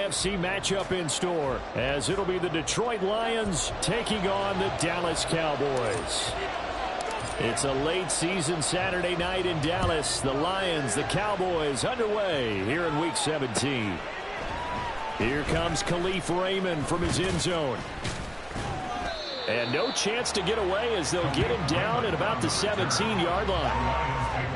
AFC matchup in store, as it'll be the Detroit Lions taking on the Dallas Cowboys. It's a late season Saturday night in Dallas. The Lions, the Cowboys underway here in Week 17. Here comes Khalif Raymond from his end zone. And no chance to get away as they'll get him down at about the 17-yard line.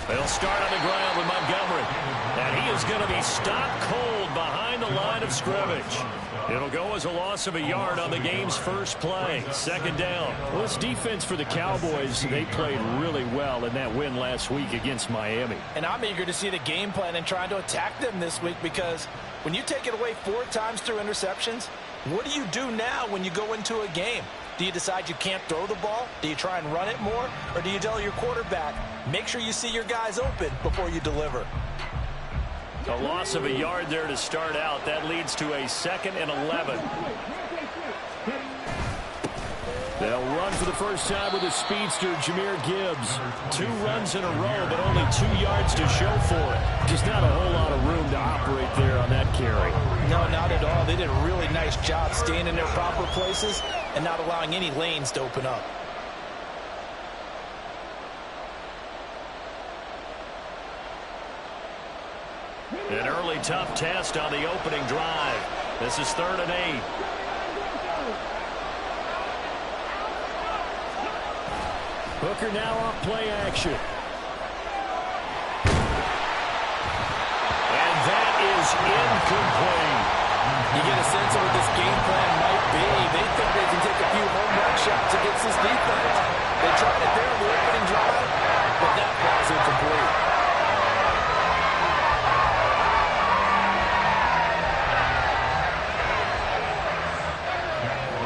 They'll start on the ground with Montgomery. And he is going to be stopped cold behind the line of scrimmage. It'll go as a loss of a yard on the game's first play. Second down. Well, this defense for the Cowboys, they played really well in that win last week against Miami. And I'm eager to see the game plan and trying to attack them this week, because when you take it away 4 times through interceptions, what do you do now when you go into a game? Do you decide you can't throw the ball? Do you try and run it more? Or do you tell your quarterback, make sure you see your guys open before you deliver? A loss of a yard there to start out. That leads to a 2nd and 11. They'll run for the first time with a speedster, Jahmyr Gibbs. 2 runs in a row, but only 2 yards to show for it. Just not a whole lot of room to operate there on that carry. No, not at all. They did a really nice job staying in their proper places and not allowing any lanes to open up. An early tough test on the opening drive. This is 3rd and 8. Hooker now off play action. And that is incomplete. You get a sense of what this game plan might be. They think they can take a few home run shots against this defense. They tried it there in the opening drive, but that ball's incomplete.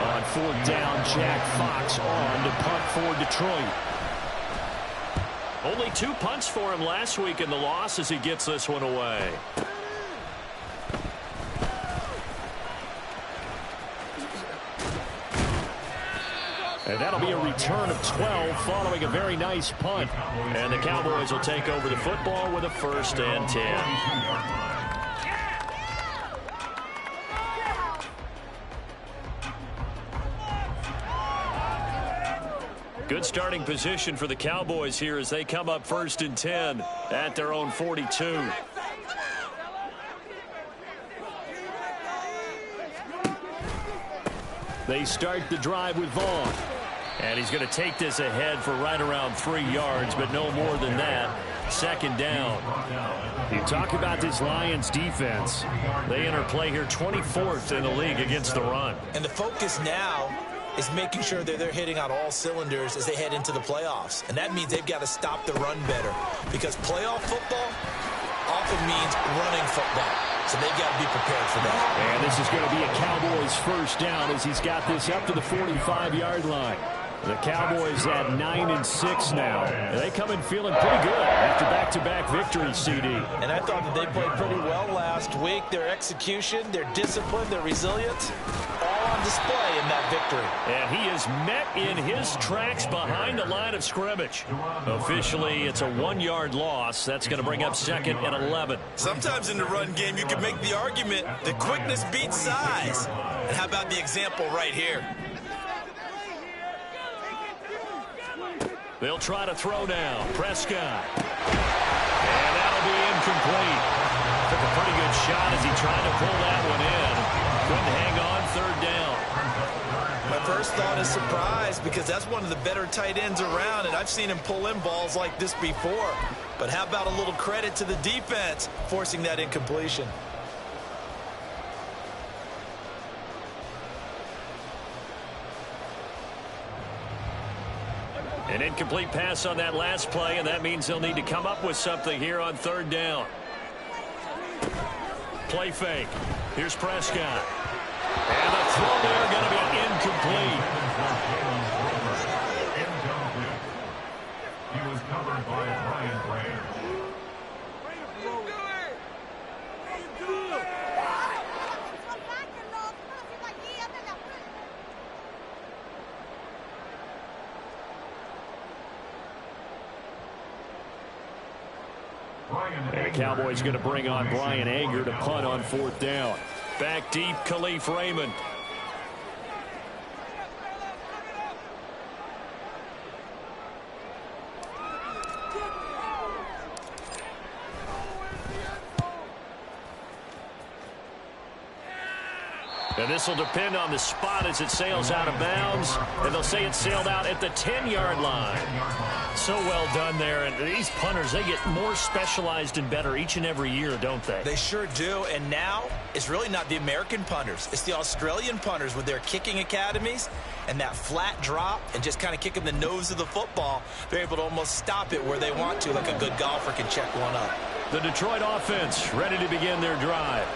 On 4th down, Jack Fox on to punt for Detroit. Only 2 punts for him last week in the loss as he gets this one away. And that'll be a return of 12 following a very nice punt. And the Cowboys will take over the football with a 1st and 10. Good starting position for the Cowboys here as they come up 1st and 10 at their own 42. They start the drive with Vaughn. And he's going to take this ahead for right around 3 yards, but no more than that. 2nd down. You talk about this Lions defense. They enter play here 24th in the league against the run. And the focus now is making sure that they're hitting on all cylinders as they head into the playoffs. And that means they've got to stop the run better, because playoff football often means running football. So they've got to be prepared for that. And this is going to be a Cowboys 1st down as he's got this up to the 45-yard line. The Cowboys at 9-6 now. And they come in feeling pretty good after back-to-back victories, CD. And I thought that they played pretty well last week. Their execution, their discipline, their resilience, all on display in that victory. And he is met in his tracks behind the line of scrimmage. Officially, it's a 1-yard loss. That's going to bring up 2nd and 11. Sometimes in the run game, you can make the argument that quickness beats size. And how about the example right here? They'll try to throw now. Prescott. And that'll be incomplete. Took a pretty good shot as he tried to pull that one in. Couldn't hang on. 3rd down. My first thought is surprise, because that's one of the better tight ends around, and I've seen him pull in balls like this before. But how about a little credit to the defense forcing that incompletion? An incomplete pass on that last play, and that means they'll need to come up with something here on 3rd down. Play fake. Here's Prescott. And the throw there going to be incomplete. He was covered by Brian Grant. Cowboys going to bring on Brian Ager to punt on 4th down. Back deep, Khalif Raymond. And this will depend on the spot as it sails out of bounds. And they'll say it sailed out at the 10-yard line. So well done there. And these punters, they get more specialized and better each and every year, don't they? They sure do. And now it's really not the American punters. It's the Australian punters with their kicking academies and that flat drop and just kind of kicking the nose of the football. They're able to almost stop it where they want to, like a good golfer can check one up. The Detroit offense ready to begin their drive.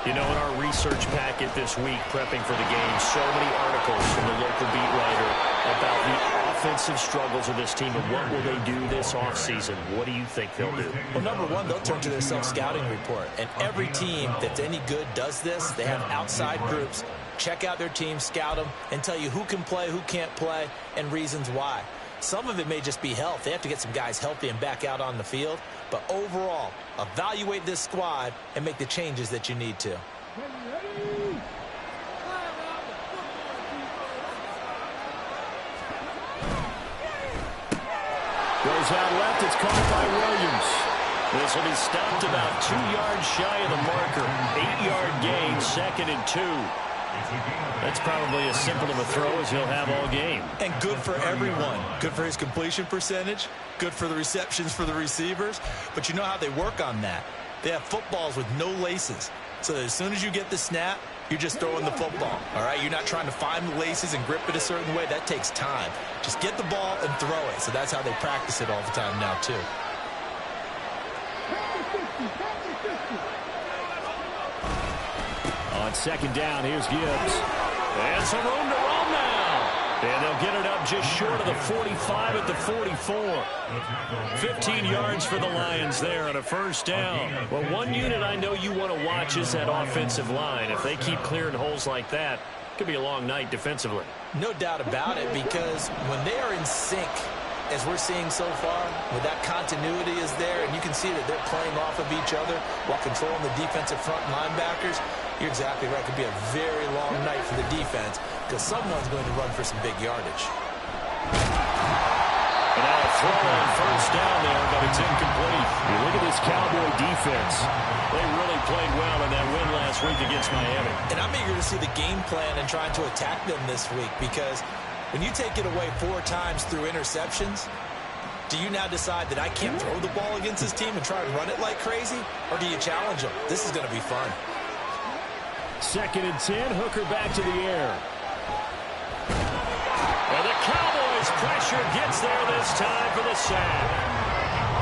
You know, in our research packet this week, prepping for the game, so many articles from the local beat writer about the offensive struggles of this team and what will they do this offseason. What do you think they'll do? Well, number one, they'll turn to their self-scouting report. And every team that's any good does this. They have outside groups. Check out their team, scout them, and tell you who can play, who can't play, and reasons why. Some of it may just be health. They have to get some guys healthy and back out on the field. But overall, evaluate this squad and make the changes that you need to. Goes out left. It's caught by Williams. This will be stopped about 2 yards shy of the marker. 8-yard gain, 2nd and 2. That's probably as simple of a throw as he'll have all game. And good for everyone. Good for his completion percentage. Good for the receptions for the receivers. But you know how they work on that. They have footballs with no laces. So that as soon as you get the snap, you're just throwing the football. All right? You're not trying to find the laces and grip it a certain way. That takes time. Just get the ball and throw it. So that's how they practice it all the time now, too. On 2nd down, here's Gibbs. And some room to roam now. And they'll get it up just short of the 45 at the 44. 15 yards for the Lions there on a 1st down. Well, one unit I know you want to watch is that offensive line. If they keep clearing holes like that, it could be a long night defensively. No doubt about it, because when they are in sync, as we're seeing so far, with that continuity is there, and you can see that they're playing off of each other while controlling the defensive front linebackers, you're exactly right. It could be a very long night for the defense because someone's going to run for some big yardage. And now a throw on 1st down there, but it's incomplete. You look at this Cowboy defense. They really played well in that win last week against Miami. And I'm eager to see the game plan and trying to attack them this week because when you take it away 4 times through interceptions, do you now decide that I can't throw the ball against this team and try and run it like crazy? Or do you challenge them? This is going to be fun. 2nd and 10, Hooker back to the air. And the Cowboys pressure gets there this time for the sack.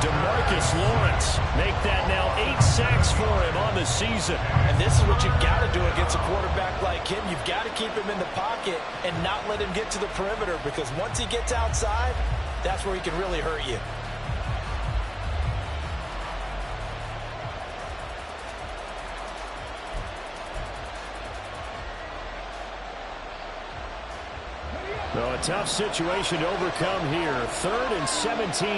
DeMarcus Lawrence make that now 8 sacks for him on the season. And this is what you've got to do against a quarterback like him. You've got to keep him in the pocket and not let him get to the perimeter because once he gets outside, that's where he can really hurt you. So a tough situation to overcome here. 3rd and 17.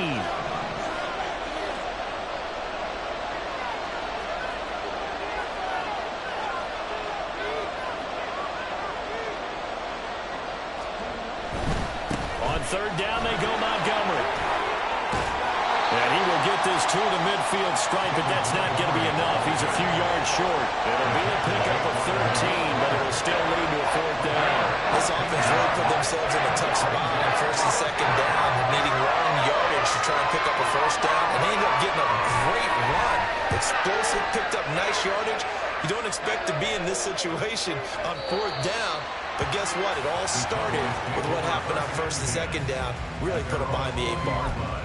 On 3rd down, they go Montgomery. And he will get this to the midfield stripe, but that's not going to be enough. He's a few yards short. It'll be a pickup of 13, but it'll still lead to a 4th down. This offense really put themselves in a tough spot on 1st and 2nd down, needing long yardage to try and pick up a 1st down, and they ended up getting a great run. Explosive, picked up nice yardage. You don't expect to be in this situation on 4th down, but guess what? It all started with what happened on 1st and 2nd down. Really put them behind the 8 ball.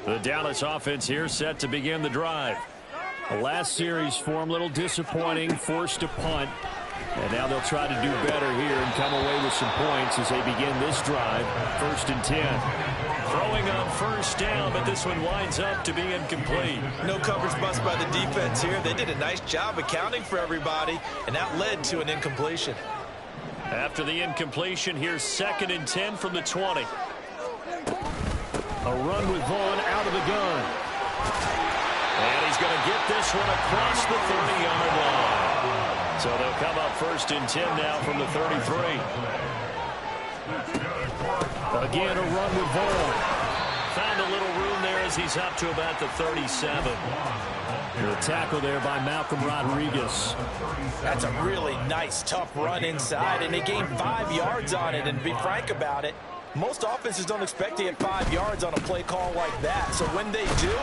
The Dallas offense here set to begin the drive. The last series for him, a little disappointing, forced to punt. And now they'll try to do better here and come away with some points as they begin this drive. 1st and 10. Throwing on 1st down, but this one winds up to be incomplete. No coverage bust by the defense here. They did a nice job accounting for everybody, and that led to an incompletion. After the incompletion, here's 2nd and 10 from the 20. A run with Vaughn out of the gun. And he's going to get this one across the 30-yard line. So they'll come up 1st and 10 now from the 33. Again, a run with Vaughn. Found a little room there as he's up to about the 37. The tackle there by Malcolm Rodriguez. That's a really nice, tough run inside, and they gained 5 yards on it. And to be frank about it, most offenses don't expect to get 5 yards on a play call like that. So when they do,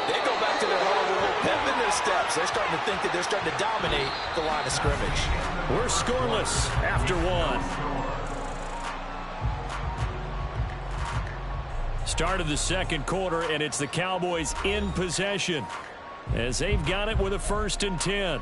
they go back to their huddle with a little pep in their steps. They're starting to think that they're starting to dominate the line of scrimmage. We're scoreless after 1. Start of the 2nd quarter, and it's the Cowboys in possession as they've got it with a 1st and 10.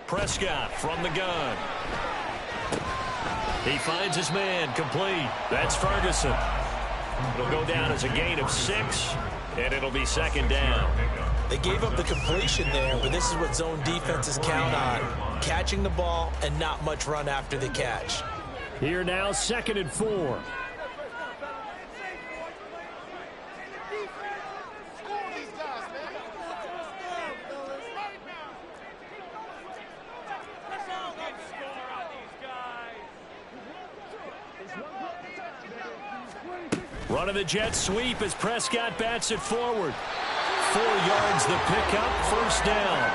Prescott from the gun. He finds his man, complete. That's Ferguson. It'll go down as a gain of 6, and it'll be 2nd down. They gave up the completion there, but this is what zone defenses count on. Catching the ball and not much run after the catch. Here now, 2nd and 4. Running the jet sweep as Prescott bats it forward. 4 yards the pickup, 1st down.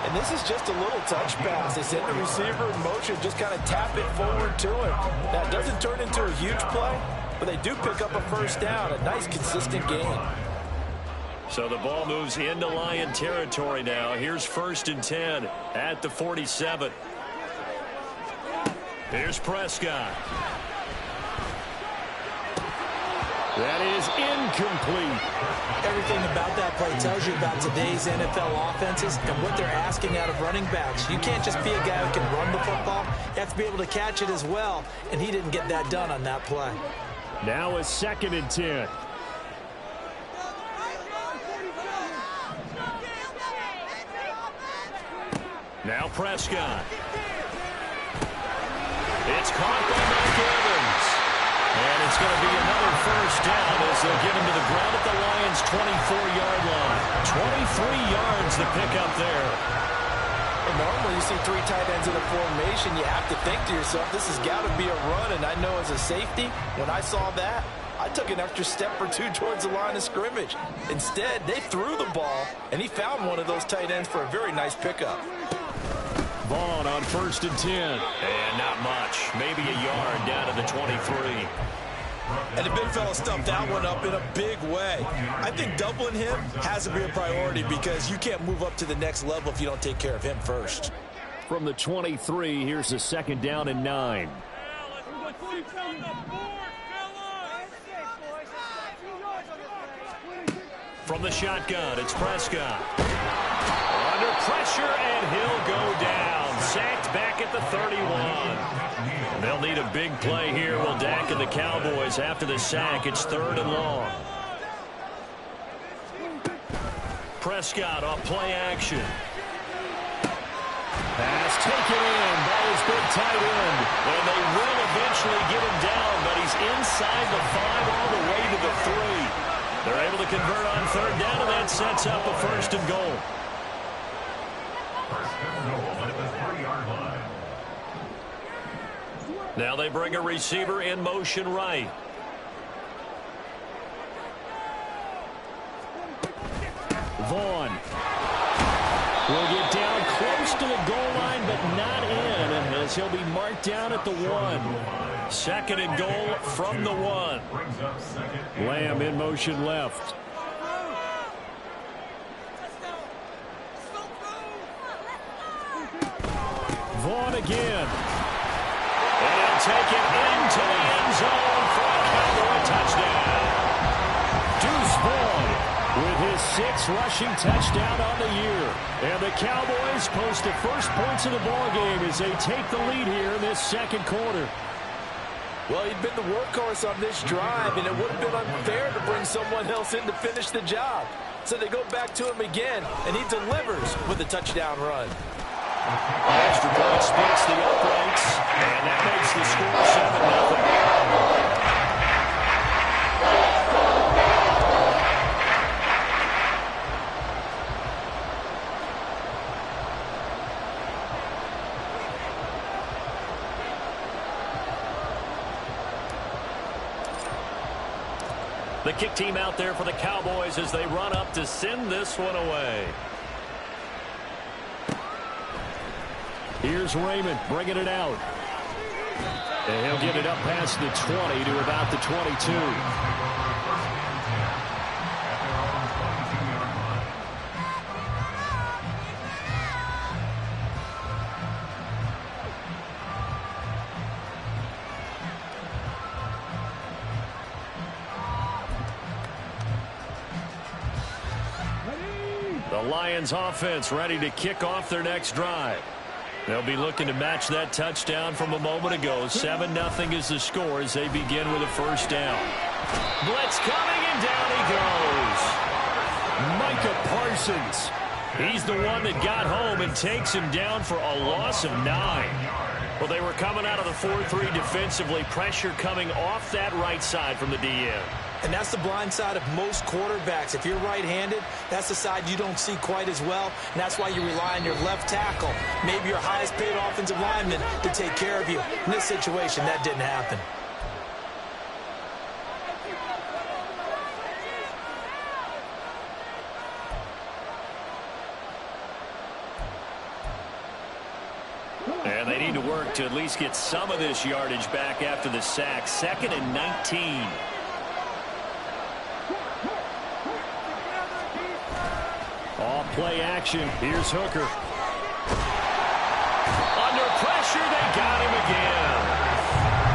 And this is just a little touch pass. They send the receiver in motion, just kind of tap it forward to him. Now, it doesn't turn into a huge play, but they do pick up a 1st down, a nice, consistent gain. So the ball moves into Lion territory now. Here's 1st and 10 at the 47. Here's Prescott. That is incomplete. Everything about that play tells you about today's NFL offenses and what they're asking out of running backs. You can't just be a guy who can run the football. You have to be able to catch it as well, and he didn't get that done on that play. Now a 2nd and 10. Now Prescott. It's caught by Mike Evans. And it's going to be another 1st down as they'll get him to the ground at the Lions' 24-yard line. 23 yards the pickup there. And normally you see 3 tight ends in a formation, you have to think to yourself, this has got to be a run. And I know as a safety, when I saw that, I took an extra step or 2 towards the line of scrimmage. Instead, they threw the ball, and he found one of those tight ends for a very nice pickup. Vaughn on 1st and 10. And not much. Maybe a yard down to the 23. And the big fella stumped that one up in a big way. I think doubling him has to be a priority because you can't move up to the next level if you don't take care of him first. From the 23, here's a 2nd down and 9. From the shotgun, it's Prescott. Under pressure, and he'll go down. Sacked back at the 31. They'll need a big play here, will Dak and the Cowboys. After the sack, it's 3rd and long. Prescott off play action. Pass taken in by his big tight end. And they will eventually get him down, but he's inside the 5 all the way to the 3. They're able to convert on 3rd down, and that sets up a 1st and goal. Now they bring a receiver in motion right. Vaughn will get down close to the goal line, but not in, as as he'll be marked down at the 1. Second and goal from the 1. Lamb in motion left. Vaughn again. And he'll take it into the end zone for a Cowboy touchdown. Deuce Vaughn with his 6th rushing touchdown on the year. And the Cowboys post the first points of the ballgame as they take the lead here in this second quarter. Well, he'd been the workhorse on this drive, and it would have been unfair to bring someone else in to finish the job. So they go back to him again, and he delivers with a touchdown run. Extra point splits the uprights, and that makes the score 7-0. The kick team out there for the Cowboys as they run up to send this one away. Here's Raymond bringing it out. And he'll get it up past the 20 to about the 22. The Lions offense ready to kick off their next drive. They'll be looking to match that touchdown from a moment ago. 7-0 is the score as they begin with a first down. Blitz coming, and down he goes. Micah Parsons. He's the one that got home and takes him down for a loss of 9. Well, they were coming out of the 4-3 defensively. Pressure coming off that right side from the DN. And that's the blind side of most quarterbacks. If you're right-handed, that's the side you don't see quite as well. And that's why you rely on your left tackle, maybe your highest-paid offensive lineman, to take care of you. In this situation, that didn't happen. And they need to work to at least get some of this yardage back after the sack. 2nd and 19. All play action. Here's Hooker. Under pressure, they got him again.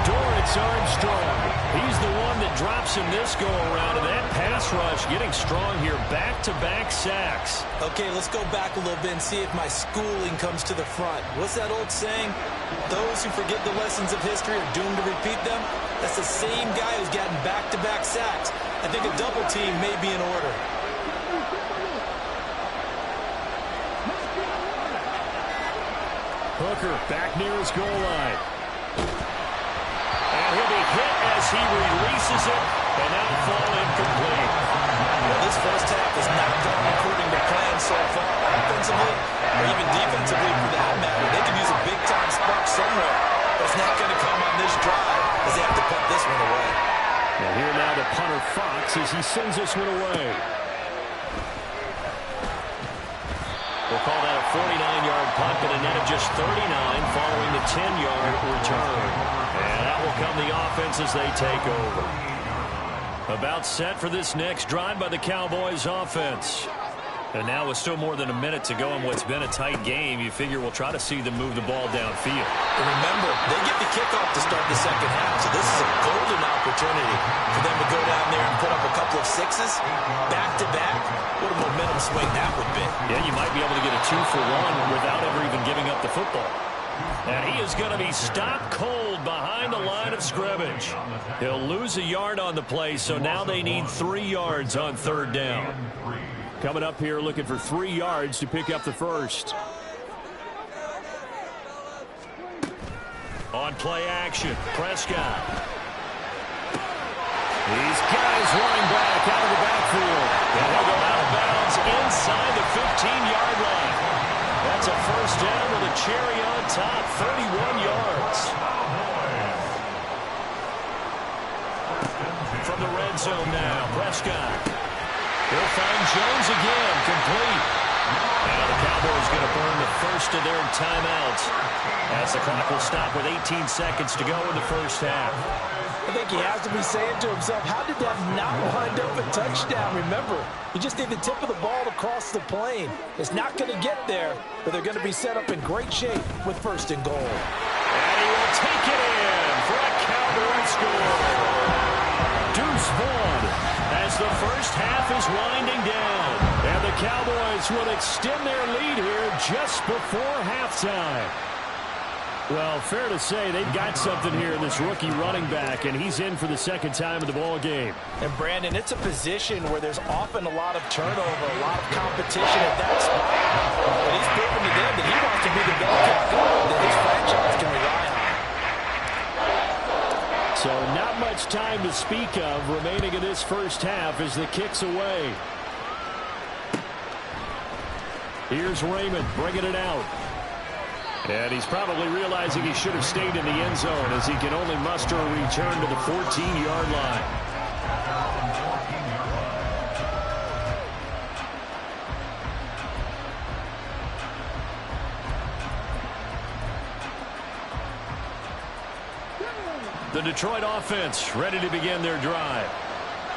Dorrance Armstrong. He's the one that drops him this go-around. And that pass rush getting strong here. Back-to-back sacks. Okay, let's go back a little bit and see if my schooling comes to the front. What's that old saying? Those who forget the lessons of history are doomed to repeat them. That's the same guy who's gotten back-to-back sacks. I think a double team may be in order. Hooker back near his goal line. And he'll be hit as he releases it, and that'll fall incomplete. Well, this first half has not gone according to plan so far, offensively or even defensively for that matter. They can use a big-time spark somewhere, but it's not going to come on this drive as they have to punt this one away. And here now the punter Fox as he sends this one away. We'll call that a 49-yard punt, but a net of just 39 following the 10-yard return. And that will come the offense as they take over. About set for this next drive by the Cowboys offense. And now with still more than a minute to go in what's been a tight game, you figure we'll try to see them move the ball downfield. And remember, they get the kickoff to start the second half, so this is a golden opportunity for them to go down there and put up a couple of sixes back-to-back. What a momentum swing that would be. Yeah, you might be able to get a 2-for-1 without ever even giving up the football. And he is going to be stopped cold behind the line of scrimmage. He'll lose a yard on the play, so now they need 3 yards on third down. Coming up here looking for 3 yards to pick up the first. On play action, Prescott. These guys running back out of the backfield. And they'll go out of bounds inside the 15-yard line. That's a first down with a cherry on top, 31 yards. From the red zone now, Prescott. He'll find Jones again, complete. Now the Cowboys Cowboys going to burn the first of their timeouts as the clock will stop with 18 seconds to go in the first half. I think he has to be saying to himself, how did that not wind up a touchdown? Remember, you just need the tip of the ball to cross the plane. It's not going to get there, but they're going to be set up in great shape with first and goal. And he will take it in for a Cowboy score. Deuce Vaughn as the first half is winding down. And the Cowboys will extend their lead here just before halftime. Well, fair to say they've got something here in this rookie running back, and he's in for the second time in the ball game. And, Brandon, it's a position where there's often a lot of turnover, a lot of competition at that spot. But he's proven to them that he wants to be the bell-cow guy that his franchise can rely on. So not much time to speak of remaining in this first half as the kick's away. Here's Raymond bringing it out. And he's probably realizing he should have stayed in the end zone as he can only muster a return to the 14-yard line. The Detroit offense ready to begin their drive.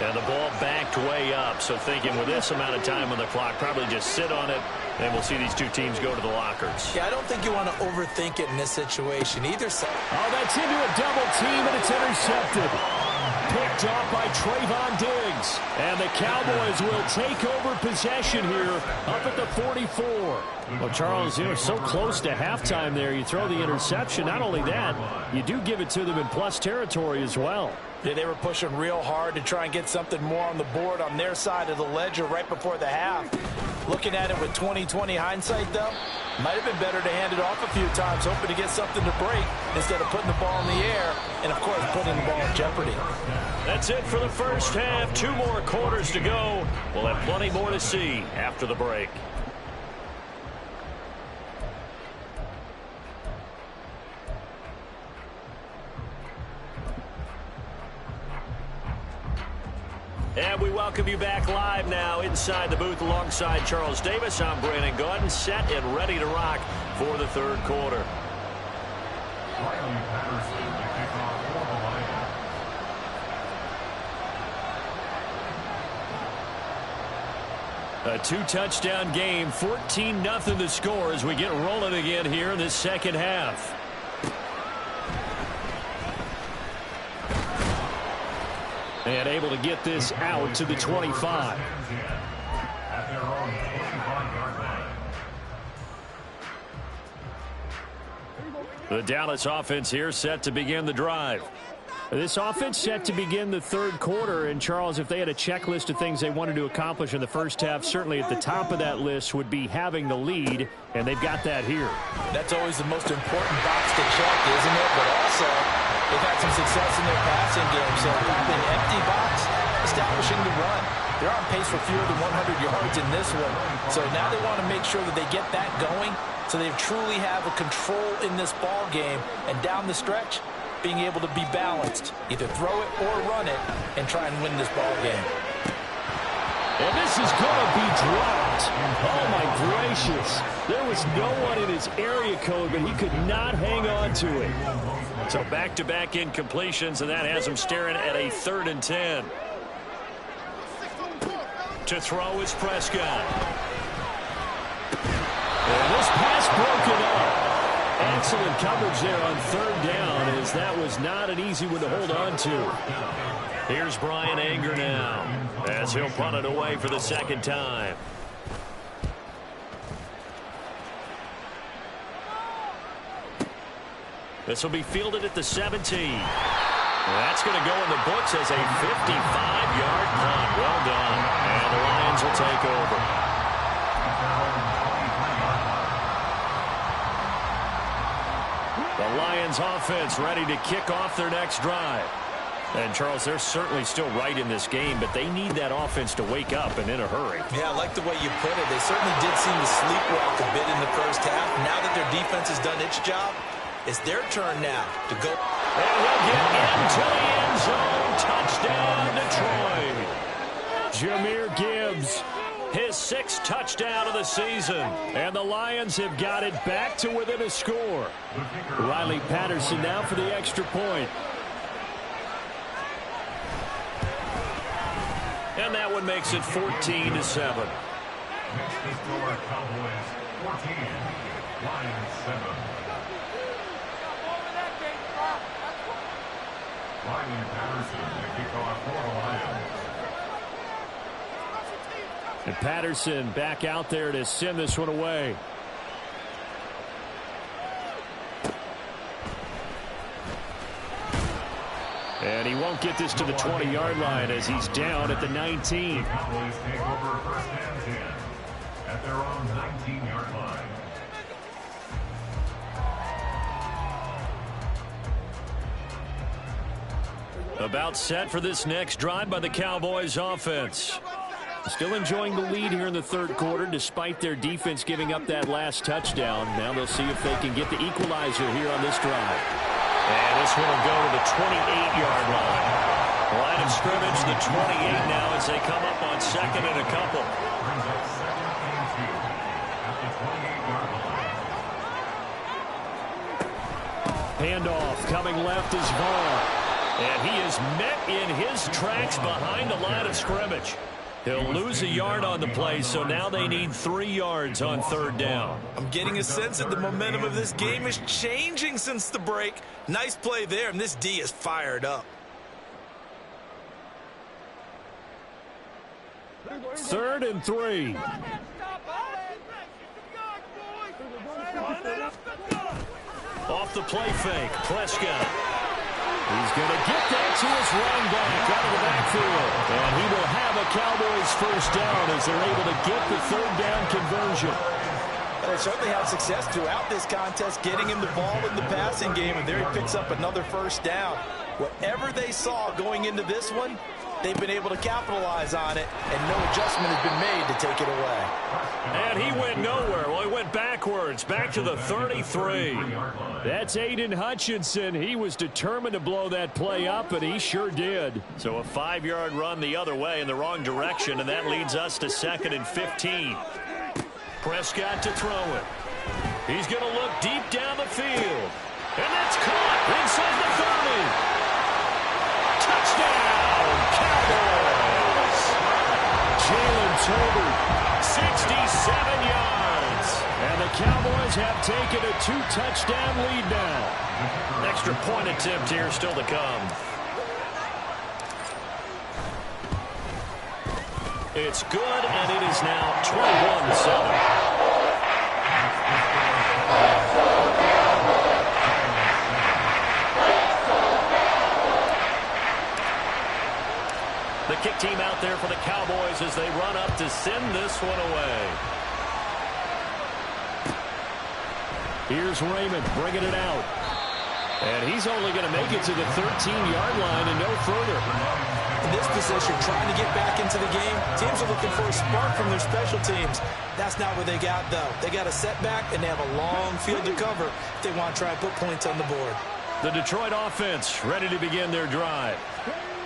And the ball backed way up, so thinking with this amount of time on the clock, probably just sit on it, and we'll see these two teams go to the lockers. Yeah, I don't think you want to overthink it in this situation. Either side. Oh, that's into a double team, and it's intercepted. Picked off by Trayvon Diggs. And the Cowboys will take over possession here up at the 44. Well, Charles, so close to halftime there. You throw the interception. Not only that, you do give it to them in plus territory as well. Yeah, they were pushing real hard to try and get something more on the board on their side of the ledger right before the half. Looking at it with 20/20 hindsight, though, might have been better to hand it off a few times, hoping to get something to break instead of putting the ball in the air and, of course, putting the ball in jeopardy. That's it for the first half. 2 more quarters to go. We'll have plenty more to see after the break. And we welcome you back live now inside the booth alongside Charles Davis. I'm Brandon Gaudin, set and ready to rock for the third quarter. A 2-touchdown game, 14-0 the score as we get rolling again here in this second half. And able to get this out to the 25. The Dallas offense here set to begin the drive. This offense set to begin the third quarter. And, Charles, if they had a checklist of things they wanted to accomplish in the first half, certainly at the top of that list would be having the lead, and they've got that here. That's always the most important box to check, isn't it? But also, they've had some success in their passing game. So an empty box, establishing the run. They're on pace for fewer than 100 yards in this one. So now they want to make sure that they get that going so they truly have a control in this ball game. And down the stretch, being able to be balanced. Either throw it or run it and try and win this ball game. And this is going to be dropped. Oh, my gracious. There was no one in his area code, but he could not hang on to it. So back-to-back incompletions, and that has him staring at a 3rd and 10. To throw is Prescott. And this pass broken up. Excellent coverage there on 3rd down, as that was not an easy one to hold on to. Here's Brian Anger now, as he'll punt it away for the second time. This will be fielded at the 17. That's going to go in the books as a 55-yard punt. Well done. And the Lions will take over. The Lions offense ready to kick off their next drive. And, Charles, they're certainly still right in this game, but they need that offense to wake up and in a hurry. Yeah, I like the way you put it. They certainly did seem to sleepwalk a bit in the first half. Now that their defense has done its job, it's their turn now to go. And we'll get into the end zone. Touchdown, Detroit. Jahmyr Gibbs His 6th touchdown of the season. And the Lions have got it back to within a score. Riley Patterson now for the extra point. And that one makes it 14-7. Next score, Cowboys 14, Lions 7. Riley Patterson, the kickoff for the Lions. And Patterson back out there to send this one away. And he won't get this to the 20-yard line as he's down at the 19. The Cowboys take over first and 10 at their own 19-yard line. About set for this next drive by the Cowboys offense. Still enjoying the lead here in the third quarter despite their defense giving up that last touchdown. Now they'll see if they can get the equalizer here on this drive. And this one will go to the 28-yard line. Line of scrimmage, the 28 now as they come up on second and a couple. Brings up second and 2 at the 28-yard line. Handoff coming left is Vaughn. And he is met in his tracks behind the line of scrimmage. He'll lose a yard on the play, so now they need 3 yards on third down. I'm getting a sense that the momentum of this game is changing since the break. Nice play there, and this D is fired up. 3rd and 3. Off the play fake, Prescott. He's going to get that to his running back out of the backfield. And he will have a Cowboys first down as they're able to get the third down conversion. They certainly had success throughout this contest, getting him the ball in the passing game, and there he picks up another first down. Whatever they saw going into this one, they've been able to capitalize on it, and no adjustment has been made to take it away. And he went nowhere. Well, he went backwards, back to the 33. That's Aiden Hutchinson. He was determined to blow that play up, and he sure did. So a 5-yard run the other way in the wrong direction, and that leads us to 2nd and 15. Prescott to throw it. He's going to look deep down the field. And that's caught inside the 30. Touchdown, Cowboys! Jalen Tolbert, 67 yards. And the Cowboys have taken a 2-touchdown lead now. Extra point attempt here still to come. It's good, and it is now 21-7. The kick team out there for the Cowboys as they run up to send this one away. Here's Raymond bringing it out. And he's only going to make it to the 13-yard line and no further. In this position, trying to get back into the game, teams are looking for a spark from their special teams. That's not what they got, though. They got a setback, and they have a long field to cover if they want to try and put points on the board. The Detroit offense ready to begin their drive.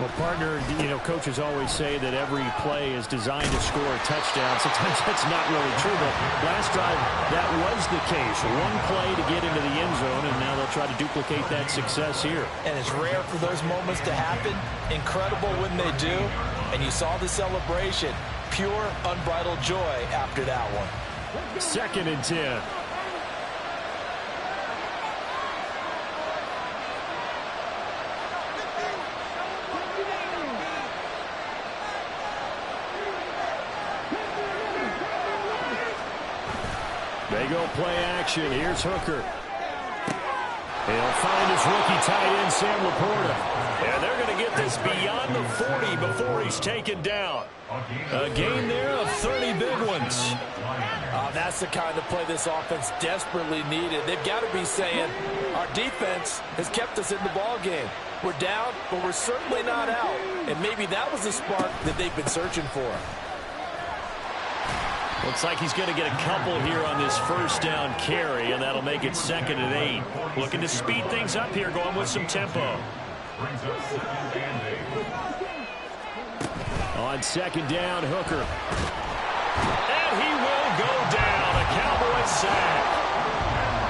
Well, partner, coaches always say that every play is designed to score a touchdown. Sometimes that's not really true, but last drive, that was the case. One play to get into the end zone, and now they'll try to duplicate that success here. And it's rare for those moments to happen. Incredible when they do. And you saw the celebration. Pure, unbridled joy after that one. 2nd and 10. They go play action. Here's Hooker. He'll find his rookie tight end, Sam Laporta. And they're going to get this beyond the 40 before he's taken down. A gain there of 30 big ones. That's the kind of play this offense desperately needed. They've got to be saying, our defense has kept us in the ball game. We're down, but we're certainly not out. And maybe that was the spark that they've been searching for. Looks like he's going to get a couple here on this first down carry, and that'll make it 2nd and 8. Looking to speed things up here, going with some tempo. On 2nd down, Hooker. And he will go down. A Cowboys sack.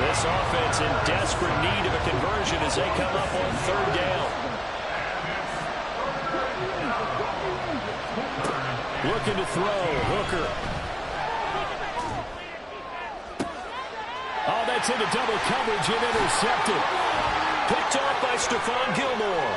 This offense in desperate need of a conversion as they come up on third down. Looking to throw. Hooker. Oh, that's into double coverage and intercepted. Picked off by Stephon Gilmore.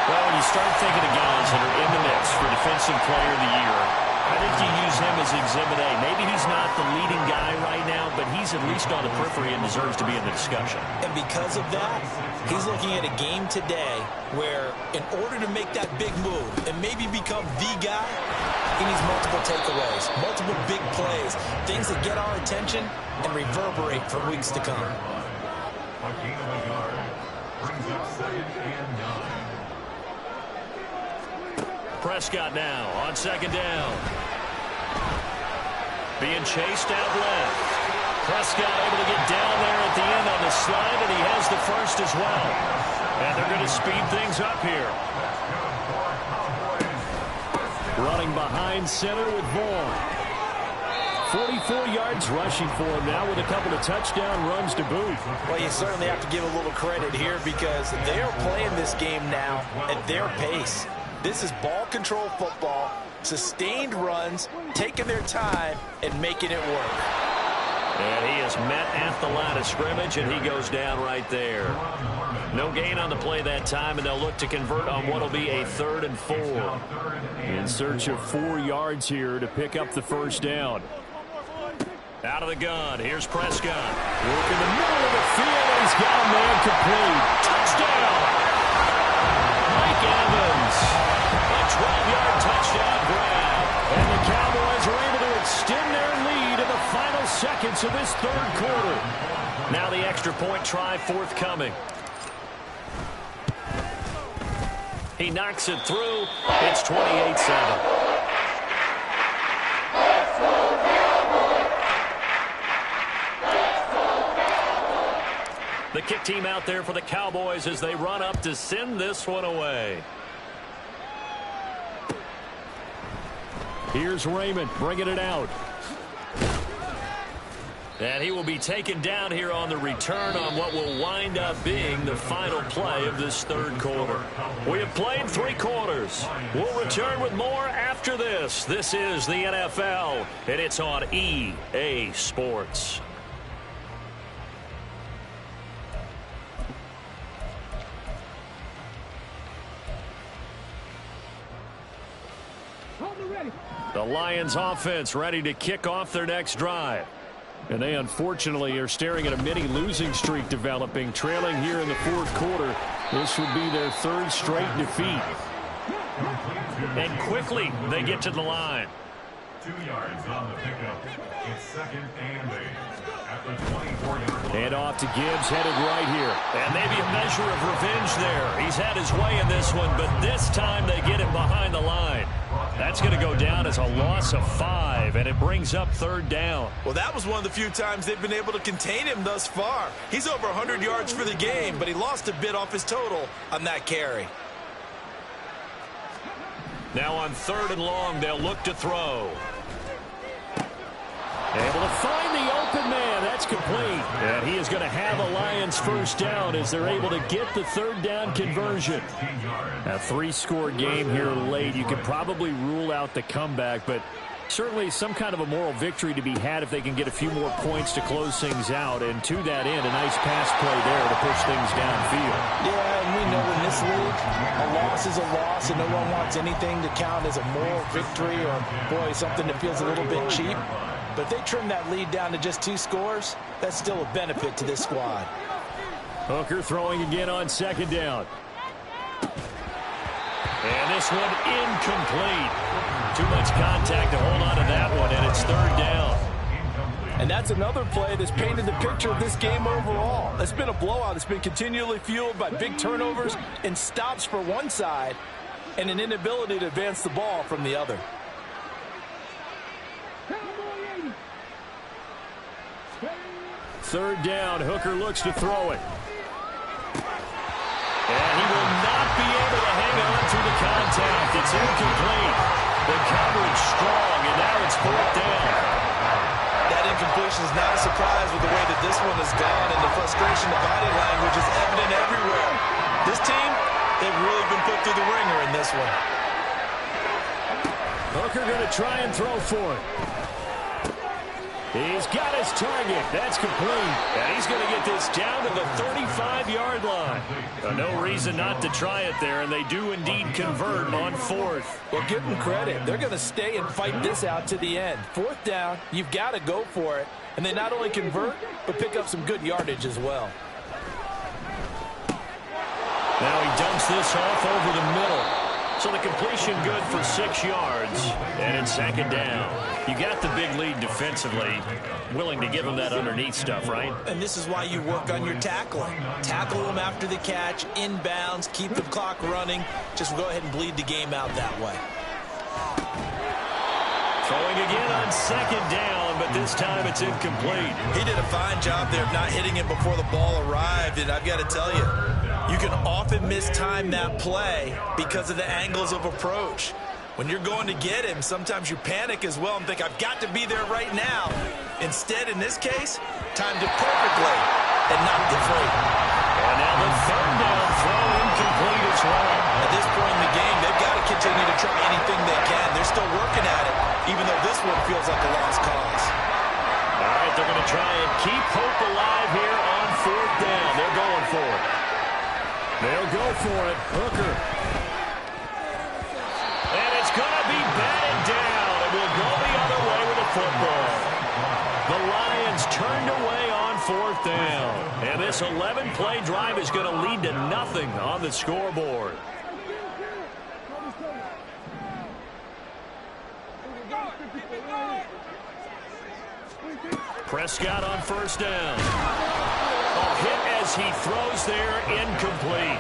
Well, when you start thinking of guys that are in the mix for Defensive Player of the Year, I think you use him as Exhibit A. Maybe he's not the leading guy right now, but he's at least on the periphery and deserves to be in the discussion. And because of that, he's looking at a game today where in order to make that big move and maybe become the guy, he needs multiple takeaways, multiple big plays, things that get our attention and reverberate for weeks to come. A gain of a yard brings up 2nd and 9. Prescott now on second down. Being chased out left. Prescott able to get down there at the end on the slide, and he has the first as well. And they're going to speed things up here. Running behind center with Vaughn. 44 yards rushing for him now with a couple of touchdown runs to boot. Well, you certainly have to give a little credit here because they are playing this game now at their pace. This is ball control football, sustained runs, taking their time, and making it work. And he is met at the line of scrimmage, and he goes down right there. No gain on the play that time, and they'll look to convert on what will be a 3rd and 4. In search of 4 yards here to pick up the first down. Out of the gun, here's Prescott. Work in the middle of the field, and he's got a man complete. Touchdown! Mike Evans. A 12-yard touchdown grab. And the Cowboys are able to extend their lead in the final seconds of this 3rd quarter. Now the extra point try forthcoming. He knocks it through. It's 28-7. The kick team out there for the Cowboys as they run up to send this one away. Here's Raymond bringing it out. And he will be taken down here on the return on what will wind up being the final play of this 3rd quarter. We have played 3 quarters. We'll return with more after this. This is the NFL, and it's on EA Sports. The Lions offense ready to kick off their next drive. And they unfortunately are staring at a mini losing streak developing, trailing here in the 4th quarter. This would be their 3rd straight defeat. And quickly they get to the line. 2 yards on the pickup. It's 2nd and 8 at the 24-yard line. And off to Gibbs, headed right here. And maybe a measure of revenge there. He's had his way in this one, but this time they get him behind the line. That's going to go down as a loss of 5, and it brings up 3rd down. Well, that was one of the few times they've been able to contain him thus far. He's over 100 yards for the game, but he lost a bit off his total on that carry. Now on 3rd and long, they'll look to throw. Able to find the open man. That's complete. And he is going to have a Lions first down as they're able to get the 3rd down conversion. A 3-score game here late. You could probably rule out the comeback, but certainly some kind of a moral victory to be had if they can get a few more points to close things out. And to that end, a nice pass play there to push things downfield. Yeah, and we know in this league, a loss is a loss, and no one wants anything to count as a moral victory or, boy, something that feels a little bit cheap. But if they trim that lead down to just 2 scores, that's still a benefit to this squad. Hooker throwing again on 2nd down. And this one incomplete. Too much contact to hold on to that one, and it's 3rd down. And that's another play that's painted the picture of this game overall. It's been a blowout. It's been continually fueled by big turnovers and stops for one side and an inability to advance the ball from the other. Third down, Hooker looks to throw it. And he will not be able to hang on through the contact. It's incomplete. The coverage strong, and now it's one is gone, and the frustration, the body language is evident everywhere. This team, they've really been put through the ringer in this one. Hooker going to try and throw for it. He's got his target. That's complete. And he's going to get this down to the 35-yard line. No reason not to try it there, and they do indeed convert on fourth. Well, give them credit. They're going to stay and fight this out to the end. Fourth down, you've got to go for it. And they not only convert, but pick up some good yardage as well. Now he dumps this off over the middle. So the completion good for 6 yards. And it's second down. You got the big lead defensively. Willing to give him that underneath stuff, right? And this is why you work on your tackling. Tackle them after the catch, inbounds, keep the clock running. Just go ahead and bleed the game out that way. Throwing again on second down, but this time it's incomplete. He did a fine job there of not hitting it before the ball arrived, and I've got to tell you, you can often mistime that play because of the angles of approach. When you're going to get him, sometimes you panic as well and think, I've got to be there right now. Instead, in this case, timed it perfectly and knocked it free. And now the third down throw incomplete as well. At this point in the game, they've got to continue to try anything they can. They're still working at it, even though this one feels like a lost cause. All right, they're going to try and keep hope alive here on fourth down. They're going for it. They'll go for it. Hooker. And it's going to be batted down. And we'll go the other way with the football. The Lions turned away on fourth down. And this 11-play drive is going to lead to nothing on the scoreboard. Prescott on first down. A hit as he throws there, incomplete.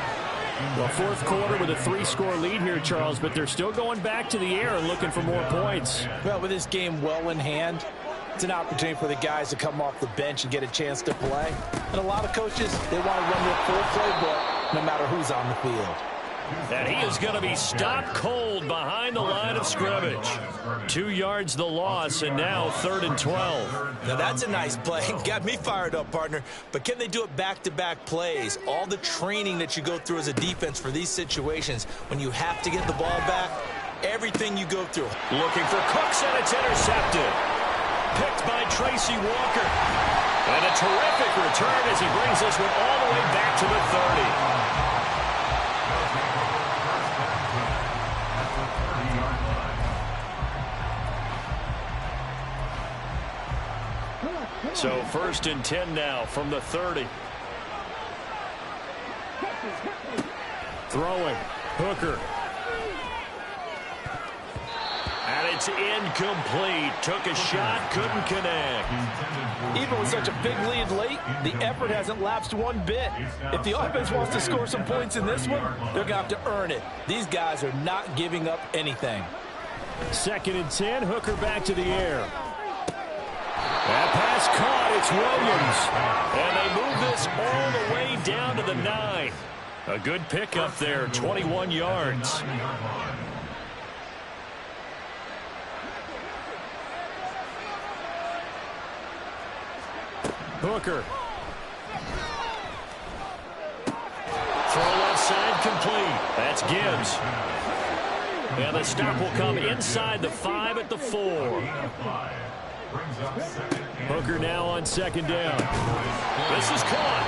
Well, fourth quarter with a 3-score lead here, Charles, but they're still going back to the air and looking for more points. Well, with this game well in hand, it's an opportunity for the guys to come off the bench and get a chance to play. And a lot of coaches, they want to run their full playbook no matter who's on the field. And he is going to be stopped cold behind the line of scrimmage. 2 yards the loss, and now 3rd and 12. Now that's a nice play. Got me fired up, partner. But can they do it back-to-back plays? All the training that you go through as a defense for these situations, when you have to get the ball back, everything you go through. Looking for Cooks, and it's intercepted. Picked by Tracy Walker. And a terrific return as he brings this one all the way back to the 30. So 1st and 10 now from the 30. Throwing. Hooker. And it's incomplete. Took a shot, couldn't connect. Even with such a big lead late, the effort hasn't lapsed one bit. If the offense wants to score some points in this one, they're going to have to earn it. These guys are not giving up anything. 2nd and 10. Hooker back to the air. That pass caught. It's Williams. And they move this all the way down to the 9. A good pickup there, 21 yards. Hooker. Throw left side complete. That's Gibbs. And the stop will come inside the 5 at the 4. Hooker now on 2nd down. This is caught.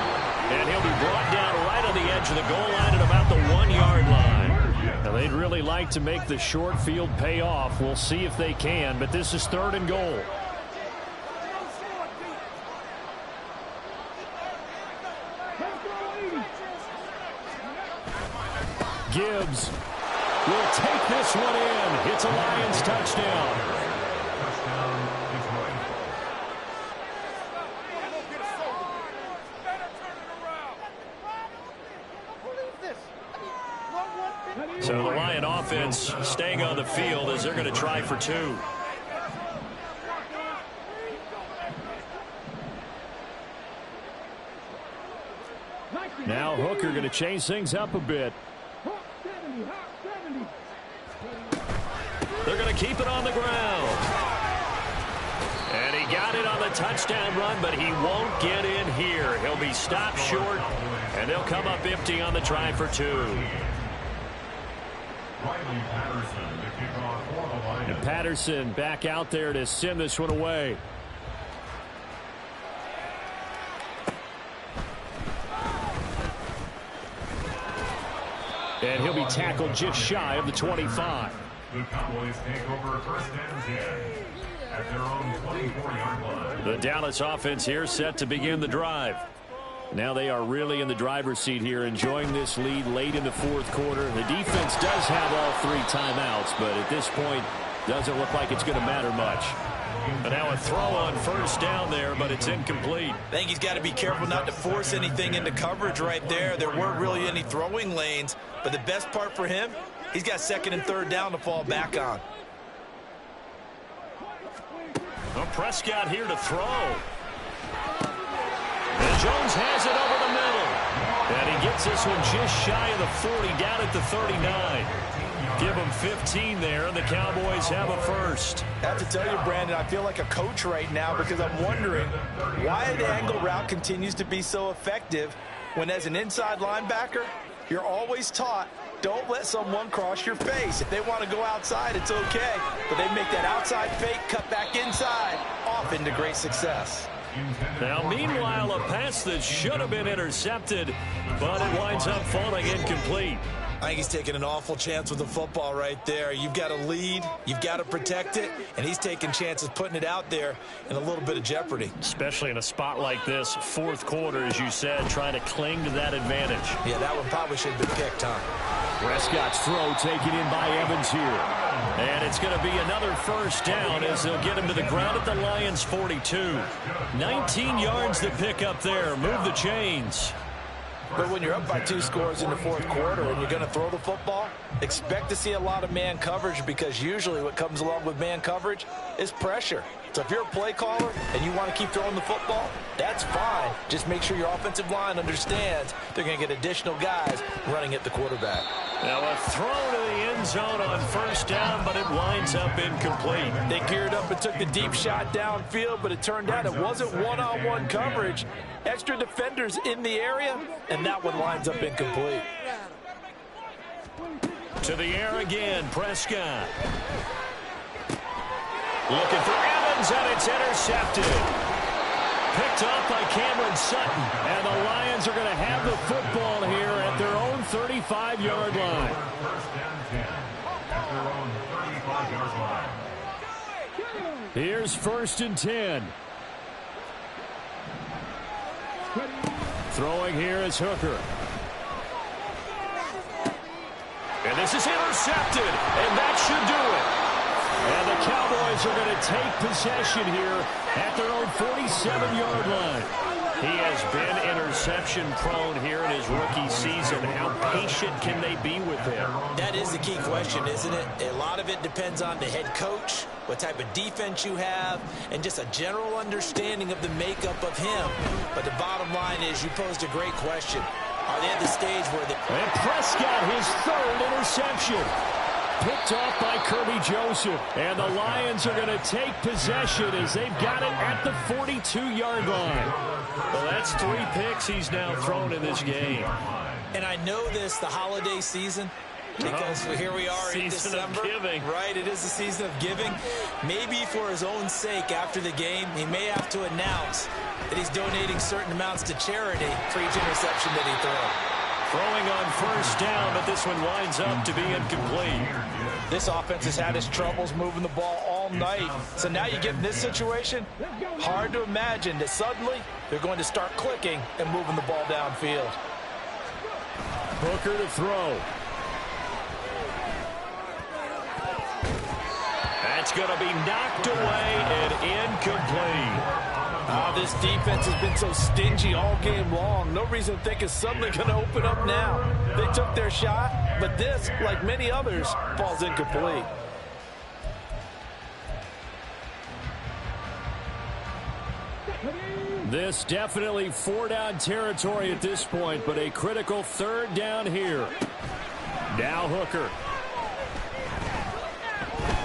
And he'll be brought down right on the edge of the goal line at about the 1-yard line. Now, they'd really like to make the short field pay off. We'll see if they can, but this is 3rd and goal. Gibbs will take this one in. It's a Lions touchdown. So the Lion offense staying on the field as they're going to try for 2. Now Hooker going to change things up a bit. They're going to keep it on the ground. And he got it on the touchdown run, but he won't get in here. He'll be stopped short, and they'll come up empty on the try for 2. And Patterson back out there to send this one away. And he'll be tackled just shy of the 25. The Cowboys take over first and 10 at their own 24-yard line. The Dallas offense here set to begin the drive. Now they are really in the driver's seat here, enjoying this lead late in the fourth quarter. The defense does have all 3 timeouts, but at this point, doesn't look like it's going to matter much. But now a throw on first down there, but it's incomplete. I think he's got to be careful not to force anything into coverage right there. There weren't really any throwing lanes, but the best part for him, he's got second and third down to fall back on. Well, Prescott here to throw. And Jones has it over the middle. And he gets this one just shy of the 40, down at the 39. Give them 15 there, and the Cowboys have a first. I have to tell you, Brandon, I feel like a coach right now because I'm wondering why the angle route continues to be so effective when, as an inside linebacker, you're always taught, don't let someone cross your face. If they want to go outside, it's okay. But they make that outside fake, cut back inside, off into great success. Now, meanwhile, a pass that should have been intercepted, but it winds up falling incomplete. I think he's taking an awful chance with the football right there. You've got to lead, you've got to protect it, and he's taking chances putting it out there in a little bit of jeopardy. Especially in a spot like this, fourth quarter, as you said, trying to cling to that advantage. Yeah, that one probably should have been picked, huh? Prescott's throw taken in by Evans here. And it's going to be another first down as they'll get him to the ground at the Lions' 42. 19 yards to pick up there. Move the chains. But when you're up by 2 scores in the fourth quarter and you're going to throw the football, expect to see a lot of man coverage, because usually what comes along with man coverage is pressure. So if you're a play caller and you want to keep throwing the football, that's fine. Just make sure your offensive line understands they're going to get additional guys running at the quarterback. Now a throw to the end zone on first down, but it winds up incomplete. They geared up and took the deep shot downfield, but it turned out it wasn't one-on-one coverage. Extra defenders in the area, and that one winds up incomplete. To the air again, Prescott. Looking for Evans, and it's intercepted. Picked off by Cameron Sutton, and the Lions are going to have the football here at their own 35-yard line. First and 10 at their own 35-yard line. Here's first and 10. Throwing here is Hooker. And this is intercepted, and that should do it. And the Cowboys are going to take possession here at their own 47-yard line. He has been interception-prone here in his rookie season. How patient can they be with him? That is the key question, isn't it? A lot of it depends on the head coach, what type of defense you have, and just a general understanding of the makeup of him. But the bottom line is, you posed a great question. Are they at the stage where they... And Prescott, his third interception. Picked off by Kirby Joseph. And the Lions are going to take possession as they've got it at the 42-yard line. Well, that's 3 picks he's now thrown in this game. And I know this, the holiday season, because here we are in December. Right, it is the season of giving. Maybe for his own sake after the game, he may have to announce that he's donating certain amounts to charity for each interception that he throws. Throwing on first down, but this one winds up to be incomplete. This offense has had its troubles moving the ball all night. So now you get in this situation, hard to imagine that suddenly they're going to start clicking and moving the ball downfield. Hooker to throw. That's going to be knocked away and incomplete. This defense has been so stingy all game long. No reason to think it's suddenly going to open up now. They took their shot, but this, like many others, falls incomplete. This definitely 4-down territory at this point, but a critical 3rd down here. Now Hooker.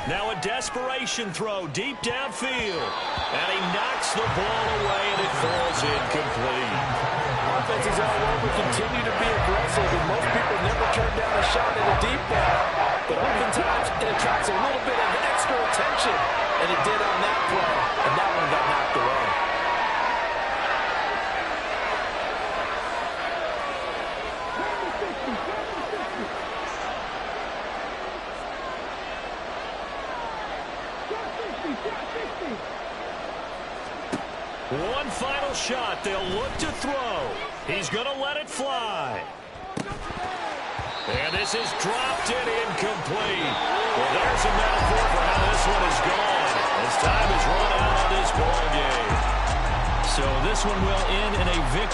Now a desperation throw deep downfield. And he knocks the ball away, and it falls incomplete. Offenses all over continue to be aggressive, and most people never turn down a shot at a deep ball. But oftentimes, it attracts a little bit of extra attention. And it did on that play, and that one got knocked away. One final shot. They'll look to throw. He's going to let it fly. And this is dropped and incomplete. Well, there's a metaphor for how this one is gone, as time has run out on this ball game. So this one will end in a victory.